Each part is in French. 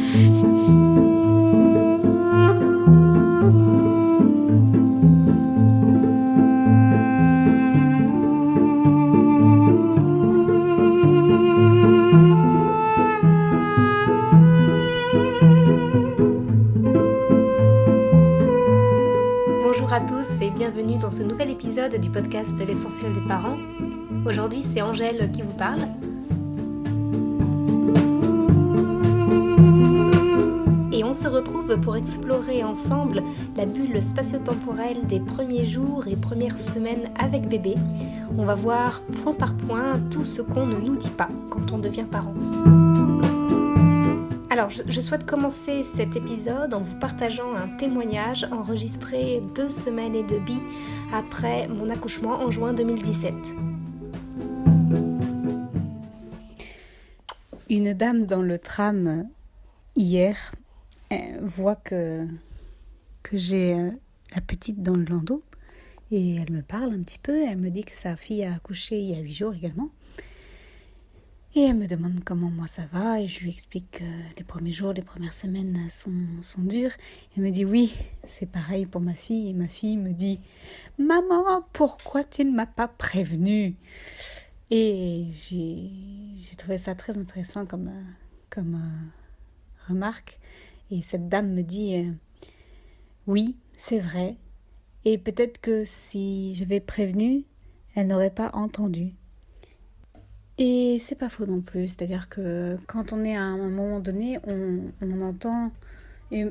Bonjour à tous et bienvenue dans ce nouvel épisode du podcast L'essentiel des parents. Aujourd'hui, c'est Angèle qui vous parle. Et on se retrouve pour explorer ensemble la bulle spatio-temporelle des premiers jours et premières semaines avec bébé. On va voir point par point tout ce qu'on ne nous dit pas quand on devient parent. Alors, je souhaite commencer cet épisode en vous partageant un témoignage enregistré 2 semaines et demie après mon accouchement en juin 2017. Une dame dans le tram hier voit que j'ai la petite dans le landau et elle me parle un petit peu. Elle me dit que sa fille a accouché il y a 8 jours également. Et elle me demande comment moi ça va et je lui explique que les premiers jours, les premières semaines sont dures. Elle me dit oui, c'est pareil pour ma fille. Et ma fille me dit « Maman, pourquoi tu ne m'as pas prévenue ?» Et j'ai trouvé ça très intéressant comme remarque. Et cette dame me dit oui, c'est vrai. Et peut-être que si j'avais prévenu, elle n'aurait pas entendu. Et c'est pas faux non plus, c'est-à-dire que quand on est à un moment donné, on entend, et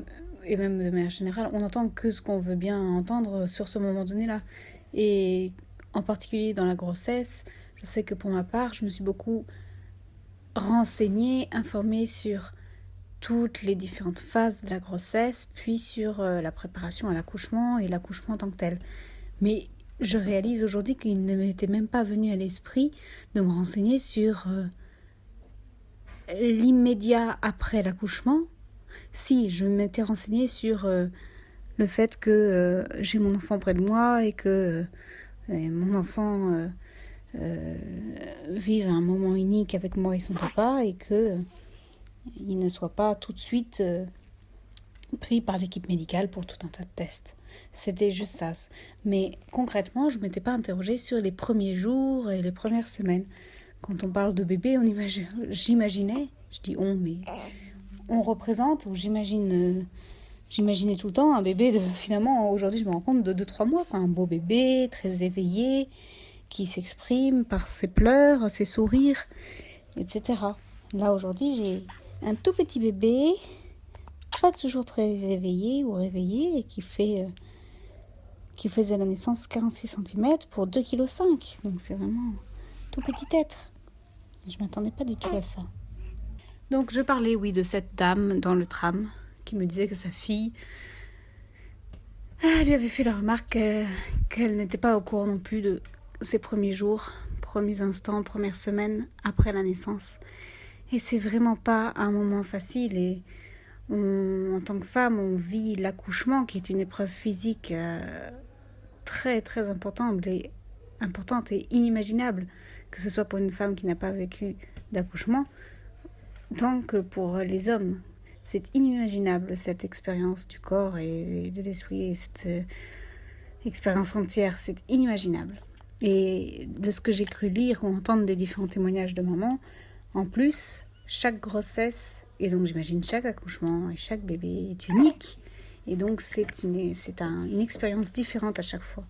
même de manière générale, on entend que ce qu'on veut bien entendre sur ce moment donné-là. Et en particulier dans la grossesse, je sais que pour ma part, je me suis beaucoup renseignée, informée sur toutes les différentes phases de la grossesse, puis sur la préparation à l'accouchement et l'accouchement en tant que tel. Mais je réalise aujourd'hui qu'il ne m'était même pas venu à l'esprit de me renseigner sur l'immédiat après l'accouchement. Si, je m'étais renseignée sur le fait que j'ai mon enfant près de moi et que mon enfant vive un moment unique avec moi et son papa et que il ne soit pas tout de suite pris par l'équipe médicale pour tout un tas de tests. C'était juste ça. Mais concrètement, je ne m'étais pas interrogée sur les premiers jours et les premières semaines. Quand on parle de bébé, j'imaginais, je dis on, mais on représente, ou j'imaginais tout le temps un bébé finalement, aujourd'hui je me rends compte de 2-3 mois, quoi. Un beau bébé, très éveillé, qui s'exprime par ses pleurs, ses sourires, etc. Là aujourd'hui, j'ai un tout petit bébé, pas toujours très éveillé ou réveillé, et qui faisait à la naissance 46 cm pour 2,5 kg. Donc c'est vraiment tout petit être. Je ne m'attendais pas du tout à ça. Donc je parlais, oui, de cette dame dans le tram qui me disait que sa fille lui avait fait la remarque qu'elle n'était pas au courant non plus de ses premiers jours, premiers instants, premières semaines après la naissance. Et c'est vraiment pas un moment facile. Et en tant que femme, on vit l'accouchement qui est une épreuve physique très très importante et inimaginable, que ce soit pour une femme qui n'a pas vécu d'accouchement, tant que pour les hommes. C'est inimaginable cette expérience du corps et de l'esprit, et cette expérience entière, c'est inimaginable. Et de ce que j'ai cru lire ou entendre des différents témoignages de mamans, en plus, chaque grossesse, et donc j'imagine chaque accouchement et chaque bébé est unique. Et donc c'est une expérience différente à chaque fois.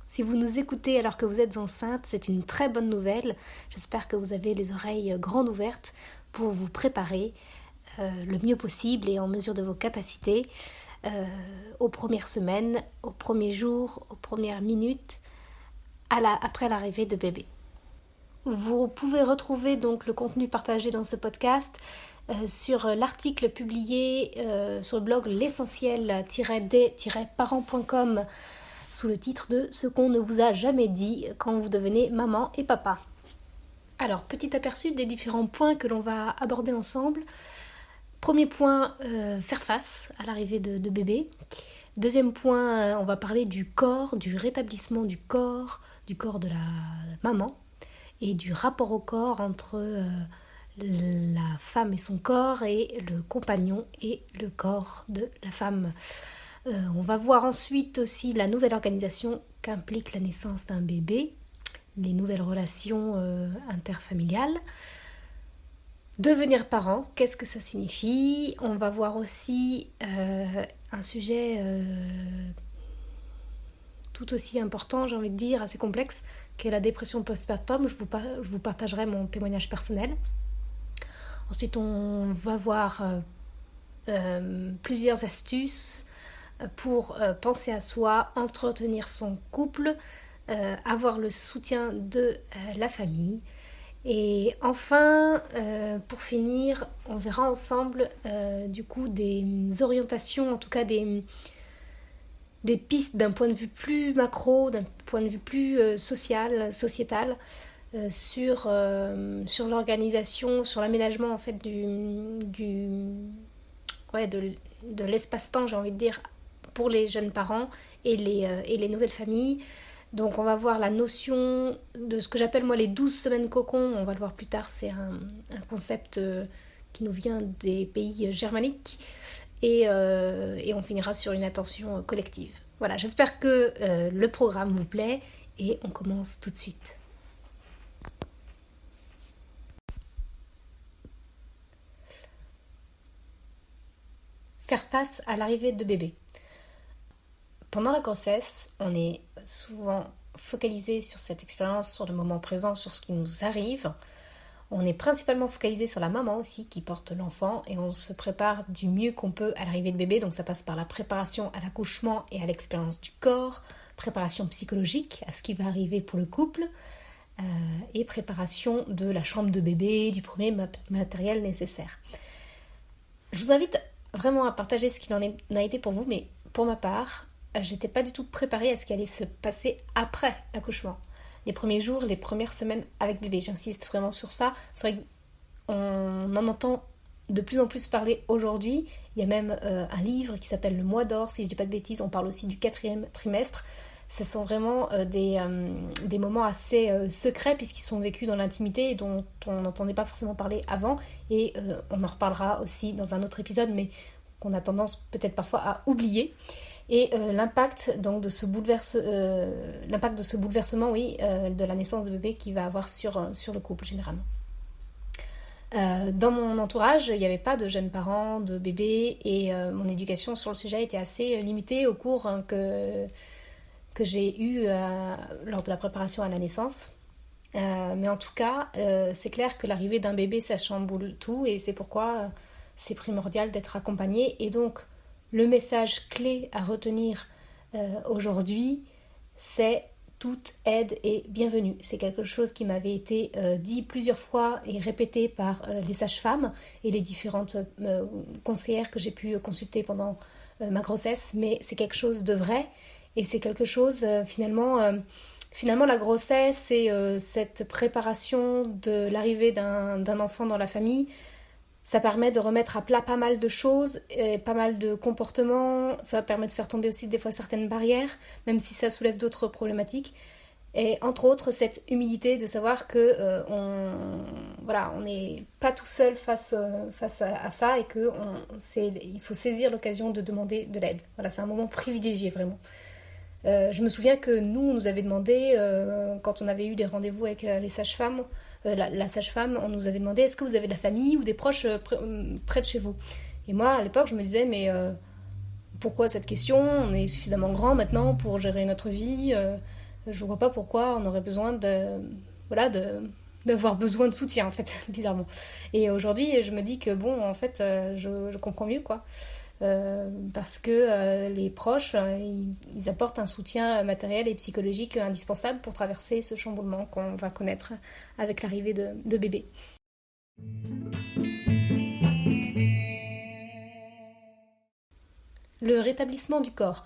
Si vous nous écoutez alors que vous êtes enceinte, c'est une très bonne nouvelle. J'espère que vous avez les oreilles grandes ouvertes pour vous préparer le mieux possible et en mesure de vos capacités aux premières semaines, aux premiers jours, aux premières minutes, après l'arrivée de bébé. Vous pouvez retrouver donc le contenu partagé dans ce podcast sur l'article publié sur le blog l'essentiel-d-parents.com sous le titre de « Ce qu'on ne vous a jamais dit quand vous devenez maman et papa ». Alors, petit aperçu des différents points que l'on va aborder ensemble. Premier point, faire face à l'arrivée de bébé. Deuxième point, on va parler du corps, du rétablissement du corps de la maman et du rapport au corps entre la femme et son corps et le compagnon et le corps de la femme. On va voir ensuite aussi la nouvelle organisation qu'implique la naissance d'un bébé, les nouvelles relations interfamiliales. Devenir parent, qu'est-ce que ça signifie ? On va voir aussi un sujet tout aussi important, j'ai envie de dire, assez complexe, qui est la dépression postpartum. Je vous partagerai mon témoignage personnel. Ensuite, on va voir plusieurs astuces pour penser à soi, entretenir son couple, avoir le soutien de la famille. Et enfin, pour finir, on verra ensemble du coup des orientations, en tout cas des pistes d'un point de vue plus macro, d'un point de vue plus sociétal, sur l'organisation, sur l'aménagement en fait de l'espace-temps, j'ai envie de dire, pour les jeunes parents et les nouvelles familles. Donc on va voir la notion de ce que j'appelle moi les 12 semaines cocon, on va le voir plus tard, c'est un concept qui nous vient des pays germaniques et on finira sur une attention collective. Voilà, j'espère que le programme vous plaît et on commence tout de suite. Faire face à l'arrivée de bébé. Pendant la grossesse, on est souvent focalisé sur cette expérience, sur le moment présent, sur ce qui nous arrive. On est principalement focalisé sur la maman aussi qui porte l'enfant et on se prépare du mieux qu'on peut à l'arrivée de bébé. Donc ça passe par la préparation à l'accouchement et à l'expérience du corps, préparation psychologique à ce qui va arriver pour le couple et préparation de la chambre de bébé, du premier matériel nécessaire. Je vous invite vraiment à partager ce qu'il en a été pour vous, mais pour ma part, j'étais pas du tout préparée à ce qui allait se passer après l'accouchement. Les premiers jours, les premières semaines avec bébé, j'insiste vraiment sur ça. C'est vrai qu'on en entend de plus en plus parler aujourd'hui. Il y a même un livre qui s'appelle Le Mois d'Or, si je dis pas de bêtises. On parle aussi du 4e trimestre. Ce sont vraiment des moments assez secrets puisqu'ils sont vécus dans l'intimité et dont on n'entendait pas forcément parler avant. Et on en reparlera aussi dans un autre épisode, mais qu'on a tendance peut-être parfois à oublier. Et l'impact donc de ce bouleversement, de la naissance de bébé qu'il va avoir sur le couple généralement. Dans mon entourage, il n'y avait pas de jeunes parents, de bébés, et mon éducation sur le sujet était assez limitée au cours que j'ai eu lors de la préparation à la naissance. Mais en tout cas, c'est clair que l'arrivée d'un bébé, ça chamboule tout, et c'est pourquoi c'est primordial d'être accompagné. Et donc, le message clé à retenir aujourd'hui, c'est toute aide est bienvenue. C'est quelque chose qui m'avait été dit plusieurs fois et répété par les sages-femmes et les différentes conseillères que j'ai pu consulter pendant ma grossesse, mais c'est quelque chose de vrai et c'est quelque chose finalement la grossesse et cette préparation de l'arrivée d'un enfant dans la famille. Ça permet de remettre à plat pas mal de choses, et pas mal de comportements. Ça permet de faire tomber aussi des fois certaines barrières, même si ça soulève d'autres problématiques. Et entre autres, cette humilité de savoir que on n'est pas tout seul face à ça et il faut saisir l'occasion de demander de l'aide. Voilà, c'est un moment privilégié vraiment. Je me souviens que on nous avait demandé, quand on avait eu des rendez-vous avec les sages-femmes, la sage-femme, on nous avait demandé est-ce que vous avez de la famille ou des proches près de chez vous. Et moi, à l'époque, je me disais mais pourquoi cette question ? On est suffisamment grand maintenant pour gérer notre vie. Je vois pas pourquoi on aurait besoin d'avoir besoin de soutien, en fait, bizarrement. Et aujourd'hui, je me dis que bon, en fait, je comprends mieux, quoi. Parce que les proches, ils apportent un soutien matériel et psychologique indispensable pour traverser ce chamboulement qu'on va connaître avec l'arrivée de bébé. Le rétablissement du corps.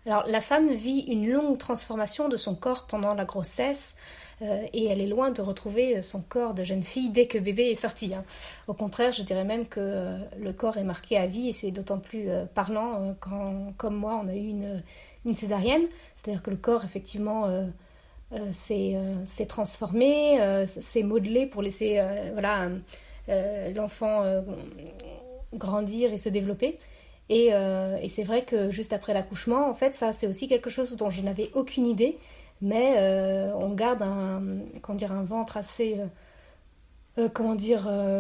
Alors la femme vit une longue transformation de son corps pendant la grossesse et elle est loin de retrouver son corps de jeune fille dès que bébé est sorti. Au contraire, je dirais même que le corps est marqué à vie et c'est d'autant plus parlant quand, comme moi, on a eu une césarienne. C'est-à-dire que le corps, effectivement, s'est transformé, s'est modelé pour laisser l'enfant grandir et se développer. Et c'est vrai que juste après l'accouchement, en fait, ça c'est aussi quelque chose dont je n'avais aucune idée, mais on garde un ventre assez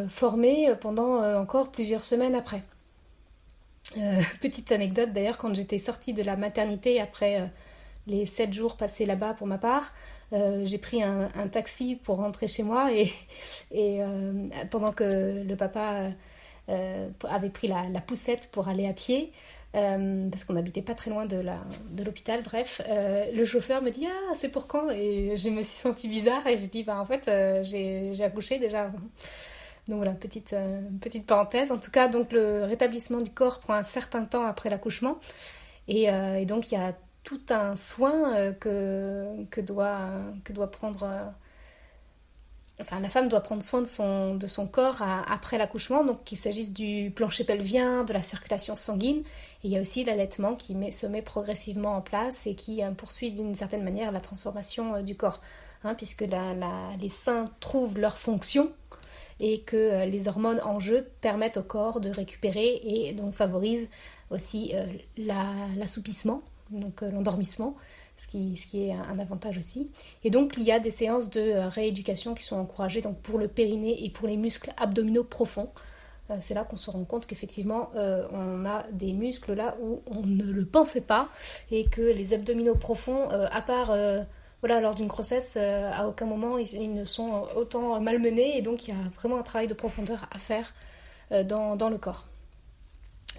formé pendant encore plusieurs semaines après. Petite anecdote d'ailleurs, quand j'étais sortie de la maternité après les 7 jours passés là-bas pour ma part, j'ai pris un taxi pour rentrer chez moi et pendant que le papa avait pris la poussette pour aller à pied parce qu'on n'habitait pas très loin de l'hôpital, bref, le chauffeur me dit « Ah, c'est pour quand ?» Et je me suis sentie bizarre et j'ai dit « Bah en fait, j'ai accouché déjà. » Donc voilà, petite parenthèse. En tout cas, donc le rétablissement du corps prend un certain temps après l'accouchement et donc il y a tout un soin que doit prendre... la femme doit prendre soin de son corps après l'accouchement, donc qu'il s'agisse du plancher pelvien, de la circulation sanguine, et il y a aussi l'allaitement qui se met progressivement en place et qui poursuit d'une certaine manière la transformation du corps, puisque les seins trouvent leur fonction et que les hormones en jeu permettent au corps de récupérer et donc favorisent aussi l'assoupissement, donc l'endormissement, ce qui est un avantage aussi. Et donc, il y a des séances de rééducation qui sont encouragées donc pour le périnée et pour les muscles abdominaux profonds. C'est là qu'on se rend compte qu'effectivement, on a des muscles là où on ne le pensait pas et que les abdominaux profonds, à part lors d'une grossesse, à aucun moment ils ne sont autant malmenés et donc il y a vraiment un travail de profondeur à faire dans le corps.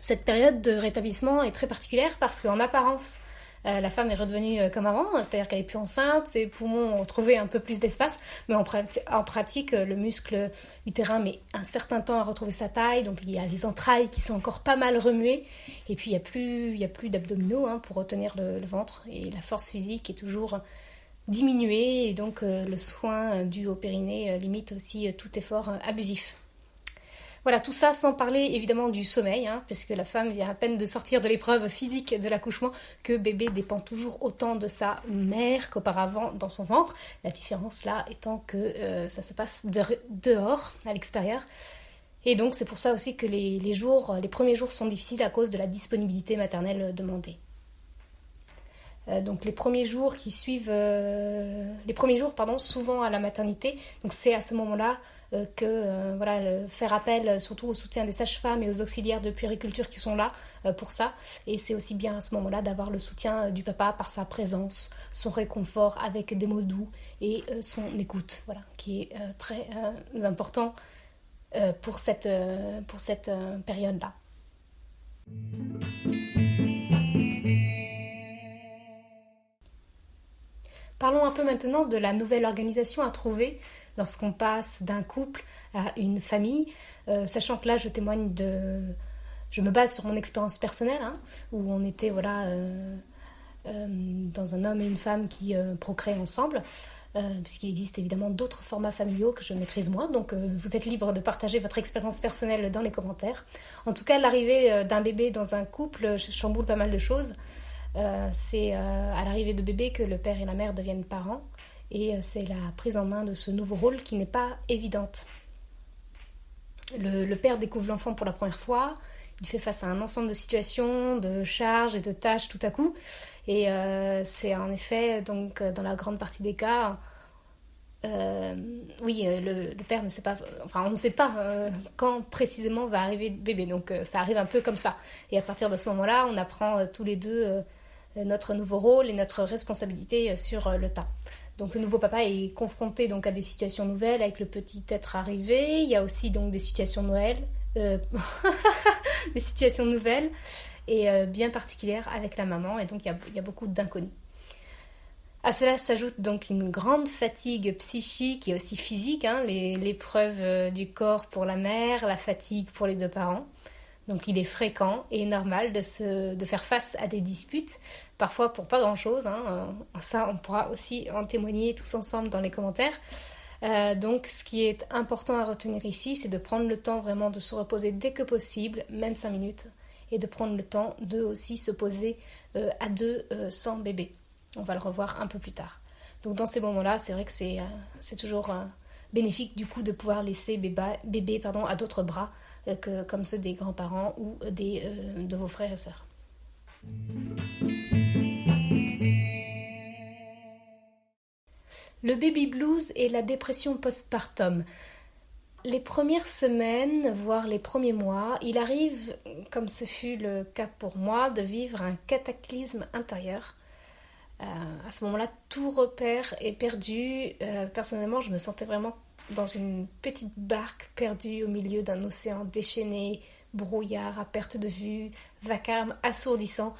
Cette période de rétablissement est très particulière parce qu'en apparence, la femme est redevenue comme avant, c'est-à-dire qu'elle est plus enceinte, ses poumons ont retrouvé un peu plus d'espace, mais en pratique, le muscle utérin met un certain temps à retrouver sa taille, donc il y a les entrailles qui sont encore pas mal remuées, et puis il y a plus d'abdominaux pour retenir le ventre, et la force physique est toujours diminuée, et donc le soin dû au périnée limite aussi tout effort abusif. Voilà, tout ça sans parler évidemment du sommeil, parce que la femme vient à peine de sortir de l'épreuve physique de l'accouchement, que bébé dépend toujours autant de sa mère qu'auparavant dans son ventre. La différence là étant que ça se passe dehors, à l'extérieur. Et donc c'est pour ça aussi que les premiers jours sont difficiles à cause de la disponibilité maternelle demandée. Donc les premiers jours souvent à la maternité, donc c'est à ce moment-là faire appel surtout au soutien des sages-femmes et aux auxiliaires de puériculture qui sont là pour ça, et c'est aussi bien à ce moment-là d'avoir le soutien du papa par sa présence, son réconfort avec des mots doux et son écoute, qui est très important pour cette période-là. Parlons un peu maintenant de la nouvelle organisation à trouver lorsqu'on passe d'un couple à une famille, sachant que là je me base sur mon expérience personnelle, où on était dans un homme et une femme qui procréent ensemble, puisqu'il existe évidemment d'autres formats familiaux que je maîtrise moins, donc vous êtes libre de partager votre expérience personnelle dans les commentaires. En tout cas, l'arrivée d'un bébé dans un couple chamboule pas mal de choses. C'est à l'arrivée de bébé que le père et la mère deviennent parents, et c'est la prise en main de ce nouveau rôle qui n'est pas évidente. Le père découvre l'enfant pour la première fois, il fait face à un ensemble de situations, de charges et de tâches tout à coup, et c'est en effet, donc dans la grande partie des cas, le père ne sait pas, on ne sait pas quand précisément va arriver le bébé, donc ça arrive un peu comme ça, et à partir de ce moment-là, on apprend tous les deux notre nouveau rôle et notre responsabilité sur le tas. Donc le nouveau papa est confronté donc à des situations nouvelles avec le petit être arrivé. Il y a aussi donc des situations des situations nouvelles et bien particulières avec la maman, et donc il y a beaucoup d'inconnus. À cela s'ajoute donc une grande fatigue psychique et aussi physique, l'épreuve du corps pour la mère, la fatigue pour les deux parents. Donc il est fréquent et normal de faire face à des disputes, parfois pour pas grand-chose. Ça, on pourra aussi en témoigner tous ensemble dans les commentaires. Donc ce qui est important à retenir ici, c'est de prendre le temps vraiment de se reposer dès que possible, même 5 minutes, et de prendre le temps de aussi se poser à deux sans bébé. On va le revoir un peu plus tard. Donc dans ces moments-là, c'est vrai que c'est toujours bénéfique du coup de pouvoir laisser bébé à d'autres bras, comme ceux des grands-parents ou de vos frères et sœurs. Le baby blues et la dépression postpartum. Les premières semaines, voire les premiers mois, il arrive, comme ce fut le cas pour moi, de vivre un cataclysme intérieur. À ce moment-là, tout repère est perdu. Personnellement, je me sentais vraiment dans une petite barque perdue au milieu d'un océan déchaîné, brouillard à perte de vue, vacarme assourdissant.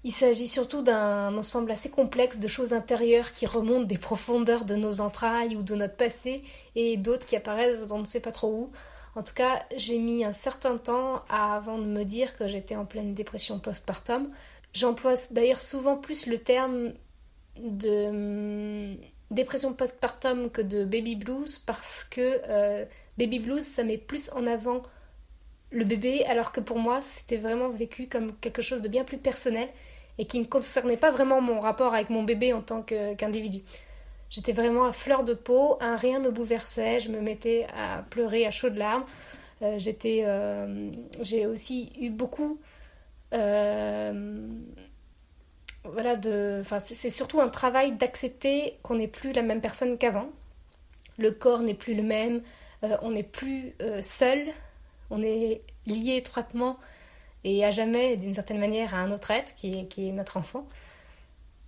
Il s'agit surtout d'un ensemble assez complexe de choses intérieures qui remontent des profondeurs de nos entrailles ou de notre passé et d'autres qui apparaissent on ne sait pas trop où. En tout cas, j'ai mis un certain temps avant de me dire que j'étais en pleine dépression postpartum. J'emploie d'ailleurs souvent plus le terme de dépression postpartum que de baby blues parce que baby blues, ça met plus en avant le bébé, alors que pour moi, c'était vraiment vécu comme quelque chose de bien plus personnel et qui ne concernait pas vraiment mon rapport avec mon bébé en tant qu'individu. J'étais vraiment à fleur de peau, rien me bouleversait, je me mettais à pleurer à chaudes larmes. J'ai aussi eu beaucoup... c'est surtout un travail d'accepter qu'on n'est plus la même personne qu'avant. Le corps n'est plus le même, on n'est plus seul, on est lié étroitement et à jamais, d'une certaine manière, à un autre être qui est notre enfant.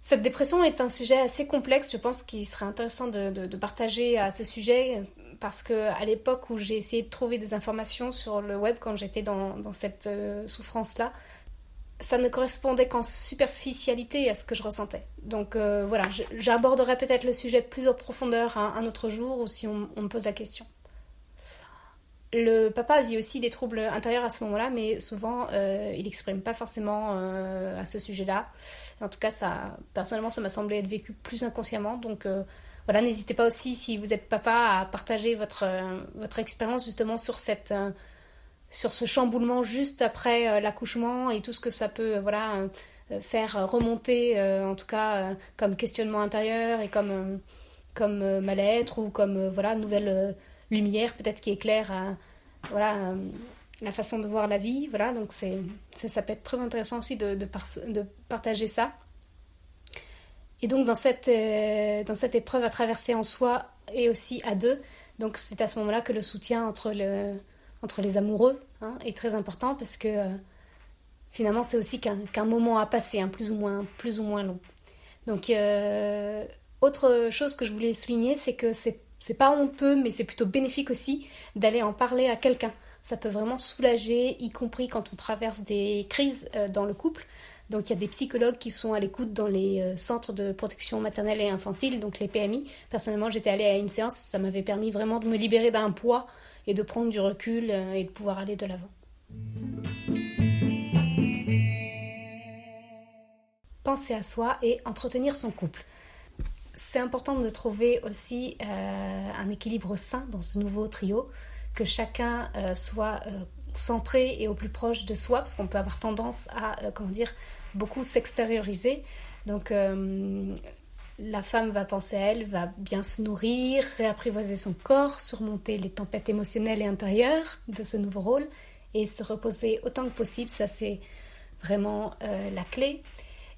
Cette dépression est un sujet assez complexe, je pense qu'il serait intéressant de partager à ce sujet, parce qu'à l'époque où j'ai essayé de trouver des informations sur le web quand j'étais dans cette souffrance-là, ça ne correspondait qu'en superficialité à ce que je ressentais. Donc voilà, j'aborderai peut-être le sujet plus en profondeur un autre jour, ou si on me pose la question. Le papa vit aussi des troubles intérieurs à ce moment-là, mais souvent il n'exprime pas forcément à ce sujet-là. En tout cas, personnellement, ça m'a semblé être vécu plus inconsciemment. Donc voilà, n'hésitez pas aussi, si vous êtes papa, à partager votre expérience justement sur ce chamboulement juste après l'accouchement et tout ce que ça peut faire remonter, en tout cas comme questionnement intérieur et comme mal-être ou comme nouvelle lumière peut-être qui éclaire la façon de voir la vie. Voilà, donc ça peut être très intéressant aussi de partager ça. Et donc dans cette épreuve à traverser en soi et aussi à deux, donc c'est à ce moment-là que le soutien entre les amoureux est très important, parce que finalement c'est aussi qu'un moment à passer, plus ou moins long. Donc autre chose que je voulais souligner, c'est que c'est pas honteux, mais c'est plutôt bénéfique aussi d'aller en parler à quelqu'un. Ça peut vraiment soulager, y compris quand on traverse des crises dans le couple. Donc il y a des psychologues qui sont à l'écoute dans les centres de protection maternelle et infantile, donc les PMI. Personnellement, j'étais allée à une séance, ça m'avait permis vraiment de me libérer d'un poids et de prendre du recul et de pouvoir aller de l'avant. Penser à soi et entretenir son couple. C'est important de trouver aussi un équilibre sain dans ce nouveau trio, que chacun soit centré et au plus proche de soi, parce qu'on peut avoir tendance à beaucoup s'extérioriser. Donc la femme va penser à elle, va bien se nourrir, réapprivoiser son corps, surmonter les tempêtes émotionnelles et intérieures de ce nouveau rôle et se reposer autant que possible. Ça, c'est vraiment la clé.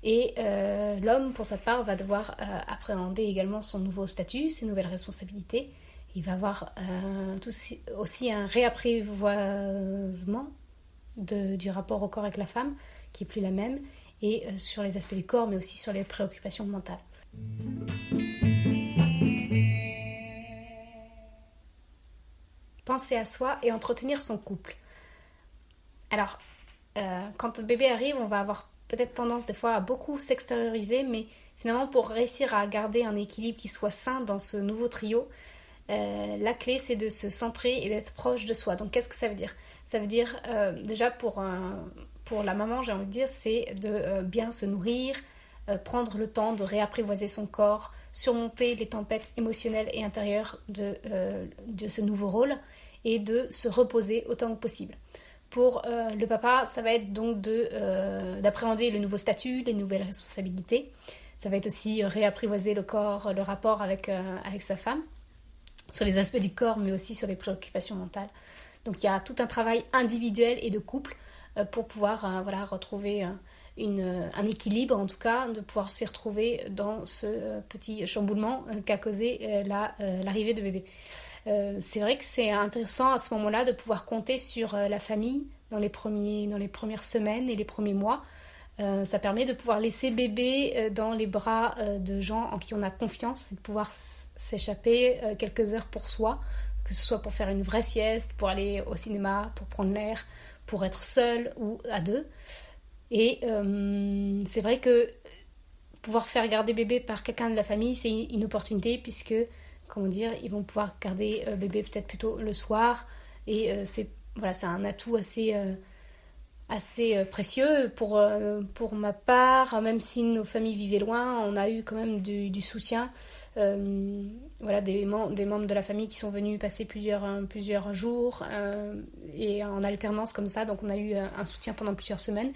Et l'homme, pour sa part, va devoir appréhender également son nouveau statut, ses nouvelles responsabilités. Il va avoir aussi un réapprivoisement du rapport au corps avec la femme, qui n'est plus la même, et sur les aspects du corps, mais aussi sur les préoccupations mentales. Penser à soi et entretenir son couple. Alors, quand un bébé arrive, on va avoir peut-être tendance des fois à beaucoup s'extérioriser, mais finalement pour réussir à garder un équilibre qui soit sain dans ce nouveau trio, la clé c'est de se centrer et d'être proche de soi. Donc qu'est-ce que ça veut dire ? Ça veut dire, déjà pour la maman, j'ai envie de dire, c'est de bien se nourrir, prendre le temps de réapprivoiser son corps, surmonter les tempêtes émotionnelles et intérieures de ce nouveau rôle et de se reposer autant que possible. Pour le papa, ça va être donc d'appréhender le nouveau statut, les nouvelles responsabilités. Ça va être aussi réapprivoiser le corps, le rapport avec sa femme, sur les aspects du corps, mais aussi sur les préoccupations mentales. Donc il y a tout un travail individuel et de couple pour pouvoir retrouver un équilibre, en tout cas, de pouvoir s'y retrouver dans ce petit chamboulement qu'a causé l'arrivée de bébé. C'est vrai que c'est intéressant à ce moment-là de pouvoir compter sur la famille dans les premières semaines et les premiers mois. Ça permet de pouvoir laisser bébé dans les bras de gens en qui on a confiance et de pouvoir s'échapper quelques heures pour soi, que ce soit pour faire une vraie sieste, pour aller au cinéma, pour prendre l'air, pour être seul ou à deux. Et c'est vrai que pouvoir faire garder bébé par quelqu'un de la famille, c'est une opportunité puisque, ils vont pouvoir garder bébé peut-être plutôt le soir. Et c'est un atout assez précieux pour ma part, même si nos familles vivaient loin, on a eu quand même du soutien. Des membres de la famille qui sont venus passer plusieurs jours et en alternance comme ça, donc on a eu un soutien pendant plusieurs semaines.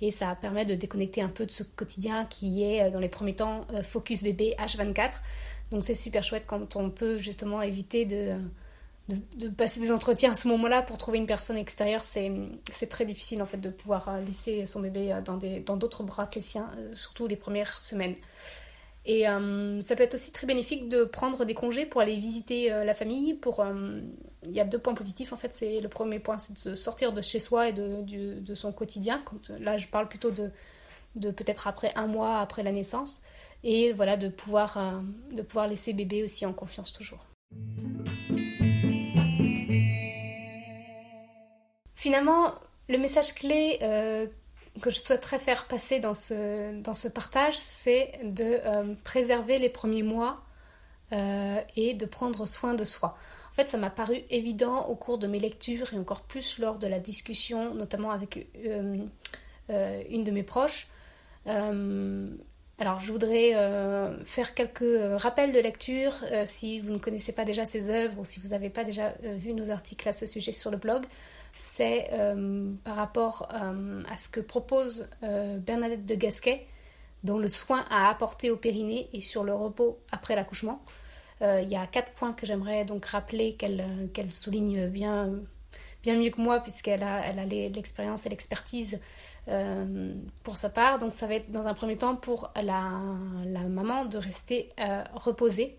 Et ça permet de déconnecter un peu de ce quotidien qui est, dans les premiers temps, focus bébé H24. Donc c'est super chouette quand on peut justement éviter de passer des entretiens à ce moment-là pour trouver une personne extérieure. C'est très difficile en fait de pouvoir laisser son bébé dans d'autres bras que les siens, surtout les premières semaines. Et ça peut être aussi très bénéfique de prendre des congés pour aller visiter la famille. Il y a 2 points positifs en fait. Le premier point, c'est de se sortir de chez soi et de son quotidien. Là, je parle plutôt de peut-être après 1 mois après la naissance. Et de pouvoir laisser bébé aussi en confiance toujours. Finalement, le message clé que je souhaiterais faire passer dans ce partage, c'est de préserver les premiers mois et de prendre soin de soi. En fait, ça m'a paru évident au cours de mes lectures et encore plus lors de la discussion, notamment avec une de mes proches. Alors, je voudrais faire quelques rappels de lecture si vous ne connaissez pas déjà ces œuvres ou si vous n'avez pas déjà vu nos articles à ce sujet sur le blog. C'est par rapport à ce que propose Bernadette de Gasquet dans le soin à apporter au périnée et sur le repos après l'accouchement. Il y a 4 points que j'aimerais donc rappeler qu'elle souligne bien mieux que moi puisqu'elle a l'expérience et l'expertise pour sa part. Donc ça va être dans un premier temps pour la maman de rester reposée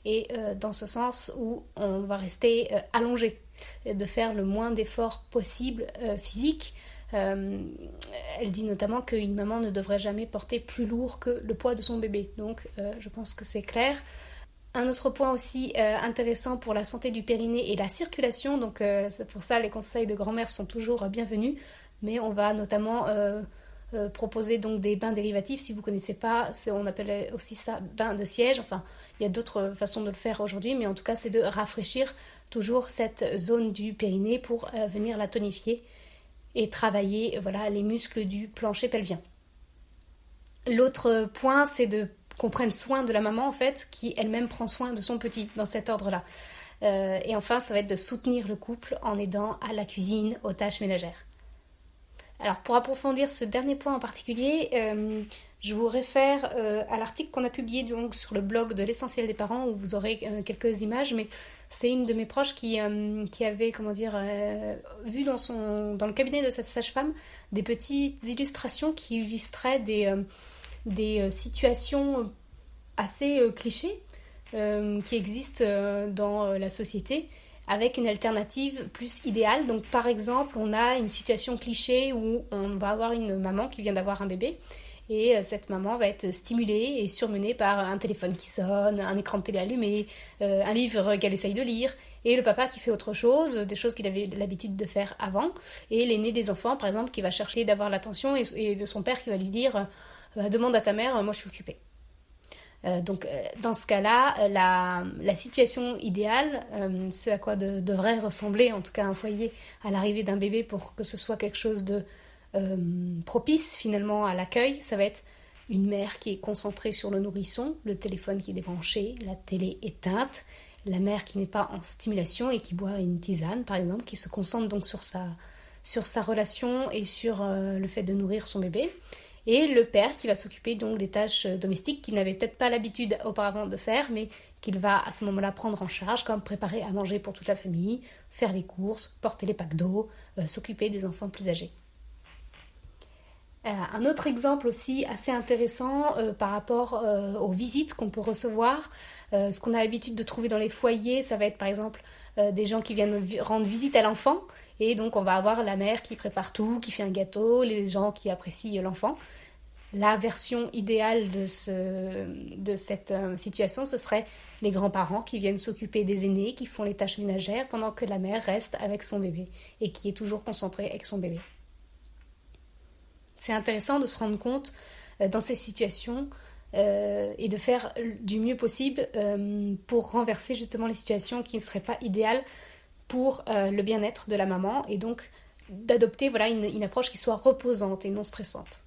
et dans ce sens où on va rester allongé, de faire le moins d'efforts possible physiques. Elle dit notamment qu'une maman ne devrait jamais porter plus lourd que le poids de son bébé. Donc je pense que c'est clair. Un autre point aussi intéressant pour la santé du périnée est la circulation. Donc c'est pour ça les conseils de grand-mère sont toujours bienvenus. Mais on va notamment proposer donc des bains dérivatifs. Si vous ne connaissez pas, on appelle aussi ça bain de siège. Enfin, il y a d'autres façons de le faire aujourd'hui, mais en tout cas, c'est de rafraîchir toujours cette zone du périnée pour venir la tonifier et travailler les muscles du plancher pelvien. L'autre point, c'est qu'on prenne soin de la maman, en fait, qui elle-même prend soin de son petit, dans cet ordre-là. Et enfin, ça va être de soutenir le couple en aidant à la cuisine, aux tâches ménagères. Alors, pour approfondir ce dernier point en particulier, je vous réfère à l'article qu'on a publié donc, sur le blog de l'essentiel des parents, où vous aurez quelques images, mais c'est une de mes proches qui avait, vu dans le cabinet de cette sage-femme des petites illustrations qui illustraient des situations assez clichés qui existent dans la société, avec une alternative plus idéale. Donc par exemple, on a une situation cliché où on va avoir une maman qui vient d'avoir un bébé et cette maman va être stimulée et surmenée par un téléphone qui sonne, un écran de télé allumé, un livre qu'elle essaye de lire et le papa qui fait autre chose, des choses qu'il avait l'habitude de faire avant, et l'aîné des enfants par exemple qui va chercher d'avoir l'attention et de son père qui va lui dire demande à ta mère, moi je suis occupée. Dans ce cas-là, la situation idéale, ce à quoi devrait ressembler en tout cas un foyer à l'arrivée d'un bébé pour que ce soit quelque chose de propice finalement à l'accueil, ça va être une mère qui est concentrée sur le nourrisson, le téléphone qui est débranché, la télé éteinte, la mère qui n'est pas en stimulation et qui boit une tisane par exemple, qui se concentre donc sur sa relation et sur le fait de nourrir son bébé. Et le père qui va s'occuper donc des tâches domestiques qu'il n'avait peut-être pas l'habitude auparavant de faire, mais qu'il va à ce moment-là prendre en charge, comme préparer à manger pour toute la famille, faire les courses, porter les packs d'eau, s'occuper des enfants plus âgés. Un autre exemple aussi assez intéressant par rapport aux visites qu'on peut recevoir. Ce qu'on a l'habitude de trouver dans les foyers, ça va être par exemple des gens qui viennent rendre visite à l'enfant. Et donc on va avoir la mère qui prépare tout, qui fait un gâteau, les gens qui apprécient l'enfant. La version idéale de cette situation, ce serait les grands-parents qui viennent s'occuper des aînés, qui font les tâches ménagères pendant que la mère reste avec son bébé et qui est toujours concentrée avec son bébé. C'est intéressant de se rendre compte dans ces situations et de faire du mieux possible pour renverser justement les situations qui ne seraient pas idéales pour le bien-être de la maman et donc d'adopter une approche qui soit reposante et non stressante.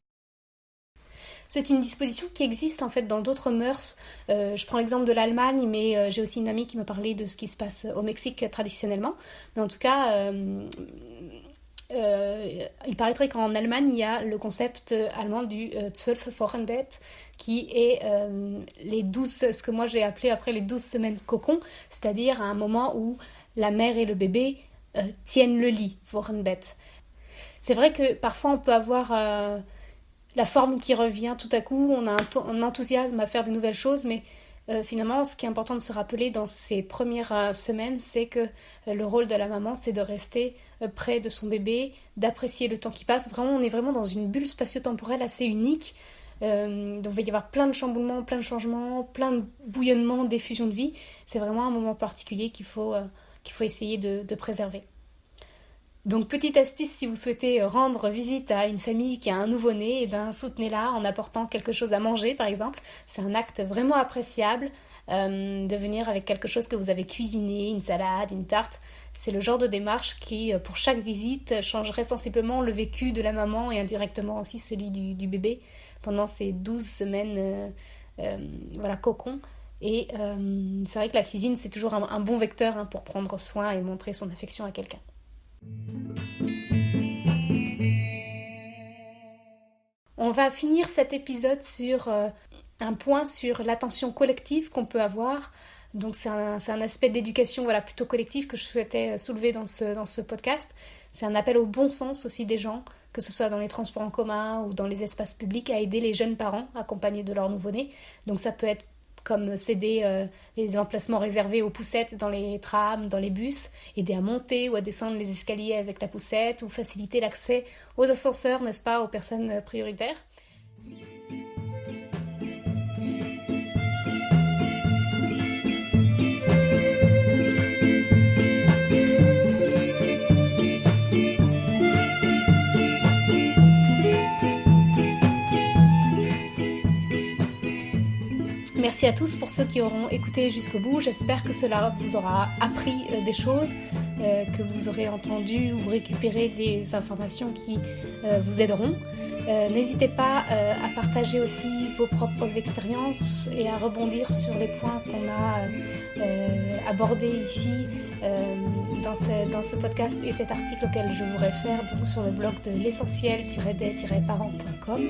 C'est une disposition qui existe en fait dans d'autres mœurs. Je prends l'exemple de l'Allemagne, mais j'ai aussi une amie qui me parlait de ce qui se passe au Mexique traditionnellement. Mais en tout cas, il paraîtrait qu'en Allemagne, il y a le concept allemand du 12 Wochenbett, qui est ce que moi j'ai appelé après les 12 semaines cocon, c'est-à-dire un moment où la mère et le bébé tiennent le lit, Wochenbett. C'est vrai que parfois on peut avoir la forme qui revient tout à coup, on a un enthousiasme à faire des nouvelles choses, mais finalement ce qui est important de se rappeler dans ces premières semaines, c'est que le rôle de la maman, c'est de rester près de son bébé, d'apprécier le temps qui passe. Vraiment, on est vraiment dans une bulle spatio-temporelle assez unique. Donc il va y avoir plein de chamboulements, plein de changements, plein de bouillonnements, d'effusions de vie. C'est vraiment un moment particulier qu'il faut essayer de préserver. Donc petite astuce, si vous souhaitez rendre visite à une famille qui a un nouveau-né, soutenez-la en apportant quelque chose à manger par exemple. C'est un acte vraiment appréciable de venir avec quelque chose que vous avez cuisiné, une salade, une tarte. C'est le genre de démarche qui, pour chaque visite, changerait sensiblement le vécu de la maman et indirectement aussi celui du bébé pendant ces 12 semaines cocon. Et c'est vrai que la cuisine, c'est toujours un bon vecteur pour prendre soin et montrer son affection à quelqu'un. On va finir cet épisode sur un point sur l'attention collective qu'on peut avoir. Donc c'est un aspect d'éducation plutôt collective que je souhaitais soulever dans ce podcast. C'est un appel au bon sens aussi des gens, que ce soit dans les transports en commun ou dans les espaces publics, à aider les jeunes parents accompagnés de leur nouveau-né. Donc ça peut être comme céder les emplacements réservés aux poussettes dans les trams, dans les bus, aider à monter ou à descendre les escaliers avec la poussette, ou faciliter l'accès aux ascenseurs, n'est-ce pas, aux personnes prioritaires. Merci à tous pour ceux qui auront écouté jusqu'au bout. J'espère que cela vous aura appris des choses, que vous aurez entendu ou récupéré des informations qui vous aideront. N'hésitez pas à partager aussi vos propres expériences et à rebondir sur les points qu'on a abordés ici dans ce podcast et cet article auquel je vous réfère donc sur le blog de l'essentiel-des-parents.com.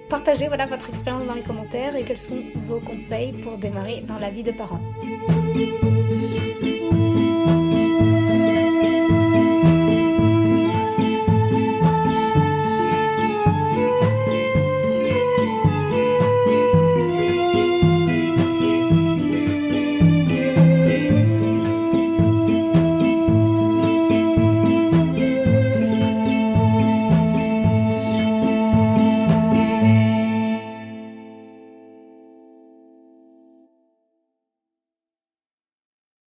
Partagez votre expérience dans les commentaires et quels sont vos conseils pour démarrer dans la vie de parents.